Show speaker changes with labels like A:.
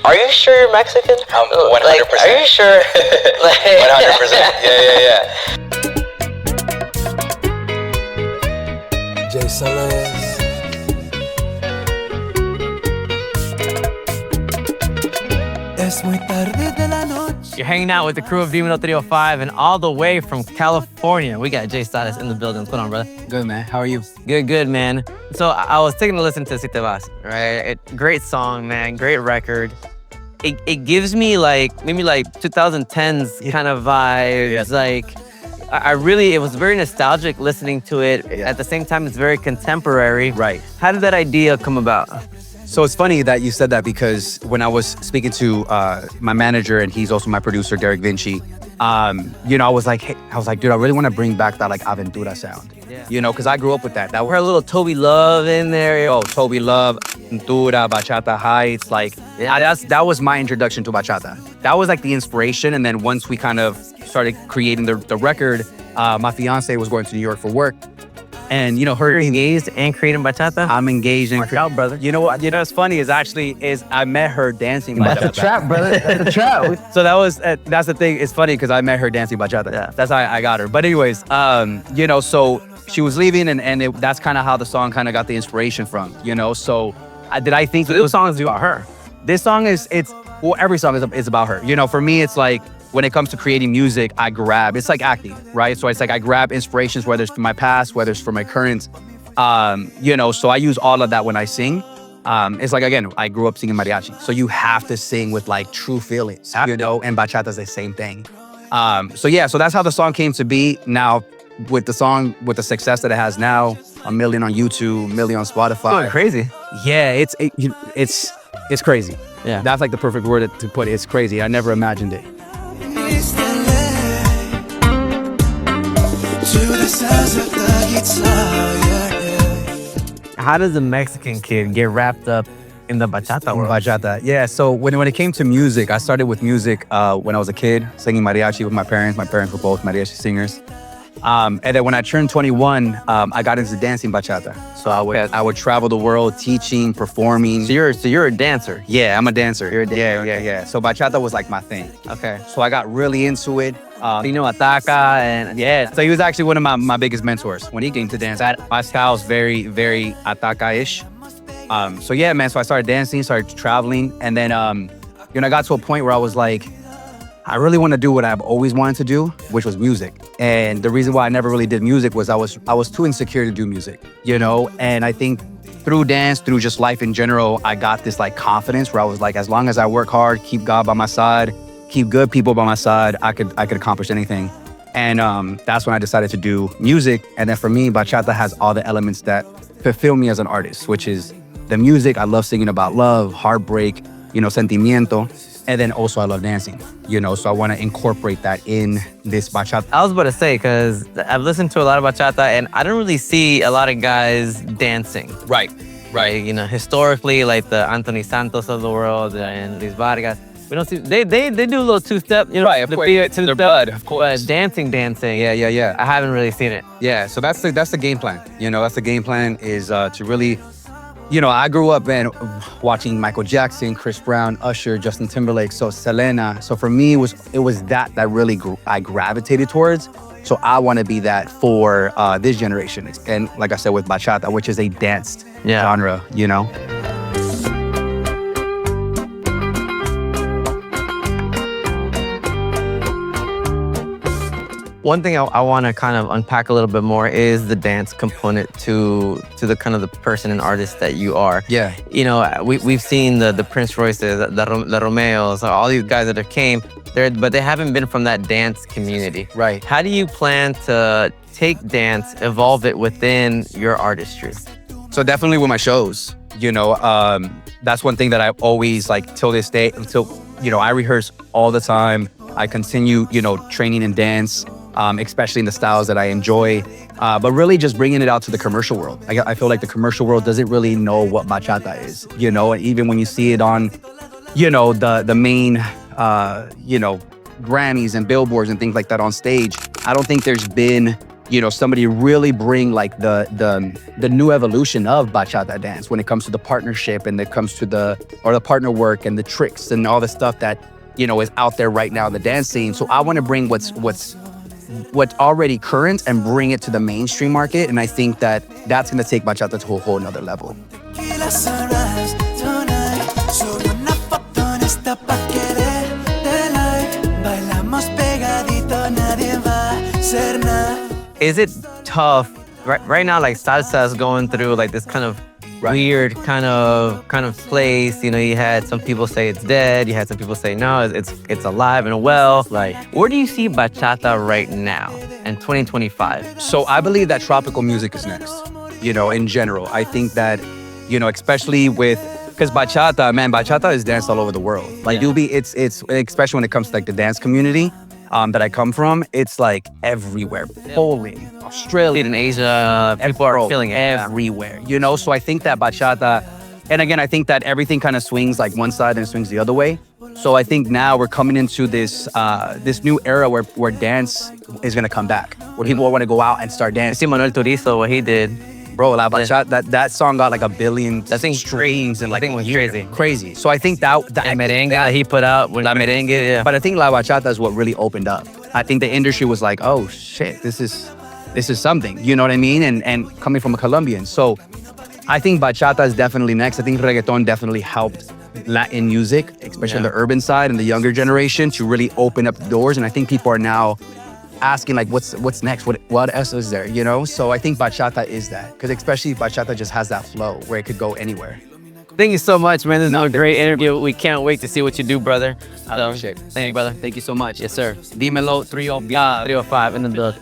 A: are you sure you're Mexican?
B: 100%.
A: Like, are you sure?
B: 100%. Yeah.
C: Salez. Es muy tarde de la noche.
D: You're hanging out with the crew of Demon 305 and all the way from California. We got Jay Salez in the building. What's going on, brother?
E: Good, man. How are you?
D: Good, man. So I was taking a listen to Te Vas, right? Great song, man. Great record. It gives me maybe 2010s kind of vibes.
E: Yes.
D: Like, it was very nostalgic listening to it.
E: Yeah.
D: At the same time, it's very contemporary.
E: Right.
D: How did that idea come about?
E: So it's funny that you said that because when I was speaking to my manager, and he's also my producer, Derek Vinci, I was like, dude, I really want to bring back that like Aventura sound.
D: Yeah.
E: Because I grew up with that. That
D: We're a little Toby Love in there.
E: Oh, Toby Love, Aventura, Bachata Heights. That was my introduction to bachata. That was like the inspiration. And then once we kind of started creating the record, my fiance was going to New York for work. And her
D: Engaged and creating bachata?
E: I'm engaged and
D: out, brother.
E: You know what's funny is I met her dancing bachata.
D: That's a trap, brother. That's a trap.
E: So that's the thing. It's funny because I met her dancing bachata.
D: Yeah.
E: That's how I got her. But anyways, so she was leaving, and that's kind of how the song kind of got the inspiration from. So I think
D: this song is about her.
E: This song every song is about her. For me, it's like when it comes to creating music, it's like acting, right? So it's like I grab inspirations, whether it's from my past, whether it's from my current, so I use all of that when I sing. It's like, again, I grew up singing mariachi. So you have to sing with like true feelings, and bachata's the same thing. So that's how the song came to be. Now, with the song, with the success that it has now, 1 million on YouTube, 1 million on Spotify.
D: Going crazy.
E: Yeah, it's crazy.
D: Yeah.
E: That's like the perfect word to put it. It's crazy. I never imagined it.
D: How does a Mexican kid get wrapped up in the bachata world?
E: Bachata, yeah. So when it came to music, I started with music when I was a kid, singing mariachi with my parents. My parents were both mariachi singers. And then when I turned 21, I got into dancing bachata. So I would travel the world teaching, performing.
D: So you're a dancer.
E: Yeah, I'm a dancer.
D: You're a dancer.
E: Yeah. So bachata was like my thing.
D: Okay.
E: So I so really into it.
D: Ataka and
E: Yeah. So he was actually one of my biggest mentors when he came to dance. My style's very, very Ataka-ish. So yeah, man. So I started dancing, started traveling, and then I got to a point where I was like, I really want to do what I've always wanted to do, which was music. And the reason why I never really did music was I was too insecure to do music, And I think through dance, through just life in general, I got this like confidence where I was like, as long as I work hard, keep God by my side, keep good people by my side, I could accomplish anything. And that's when I decided to do music. And then for me, bachata has all the elements that fulfill me as an artist, which is the music. I love singing about love, heartbreak, sentimiento. And then also I love dancing, so I want to incorporate that in this bachata.
D: I was about to say, because I've listened to a lot of bachata and I don't really see a lot of guys dancing.
E: Right.
D: Historically, like the Anthony Santos of the world and Luis Vargas, we don't see, they do a little two-step,
E: right, of course, their blood, of course.
D: Dancing.
E: Yeah.
D: I haven't really seen it.
E: Yeah, so that's the game plan. That's the game plan is to really, I grew up watching Michael Jackson, Chris Brown, Usher, Justin Timberlake, so Selena. So for me, it was that really I gravitated towards. So I want to be that for this generation. And like I said, with bachata, which is a danced genre,
D: One thing I want to kind of unpack a little bit more is the dance component to the kind of the person and artist that you are.
E: Yeah.
D: We've seen the Prince Royces, the Romeos, all these guys that have came there, but they haven't been from that dance community.
E: Right.
D: How do you plan to take dance, evolve it within your artistry?
E: So definitely with my shows, that's one thing that I always like till this day, until, I rehearse all the time. I continue, training in dance. Especially in the styles that I enjoy, but really just bringing it out to the commercial world. I feel like the commercial world doesn't really know what bachata is, and even when you see it on, the main, Grammys and billboards and things like that on stage, I don't think there's been somebody really bring like the new evolution of bachata dance when it comes to the partnership and it comes to the partner work and the tricks and all the stuff that is out there right now in the dance scene. So I want to bring what's already current and bring it to the mainstream market, and I think that's going to take bachata to a whole nother level.
C: Tequila sunrise tonight. Solo una foto en esta pa' quererte like. Bailamos pegadito, nadie va a ser nada.
D: Is it tough right now? Like salsa is going through like this kind of weird kind of place. You had some people say it's dead. You had some people say no, it's alive and well. Like, where do you see bachata right now in 2025?
E: So I believe that tropical music is next. In general, I think that especially because bachata is danced all over the world. Like it's especially when it comes to like the dance community that I come from, it's like everywhere. Poland, Australia,
D: In Asia, people are feeling it
E: everywhere. So I think that bachata, and again, I think that everything kind of swings like one side and swings the other way. So I think now we're coming into this new era where dance is gonna come back, where people want to go out and start
D: You
E: dancing.
D: see Manuel Turizo, what he did.
E: Bro, La Bachata, that song got like 1 billion
D: That thing
E: streams and like
D: that thing was crazy.
E: crazy. So I think that
D: The merengue that he put out. La merengue, yeah.
E: But I think La Bachata is what really opened up. I think the industry was like, oh shit, this is something. You know what I mean? And coming from a Colombian. So I think bachata is definitely next. I think reggaeton definitely helped Latin music, especially on the urban side and the younger generation, to really open up doors. And I think people are now asking like, what's next? What else is there? So I think bachata is that, because especially bachata just has that flow where it could go anywhere.
D: Thank you so much, man. This is a great interview. We can't wait to see what you do, brother.
E: I appreciate it.
D: Thank you, brother.
E: Thank you so much.
D: Yes, sir. Dímelo 305 in the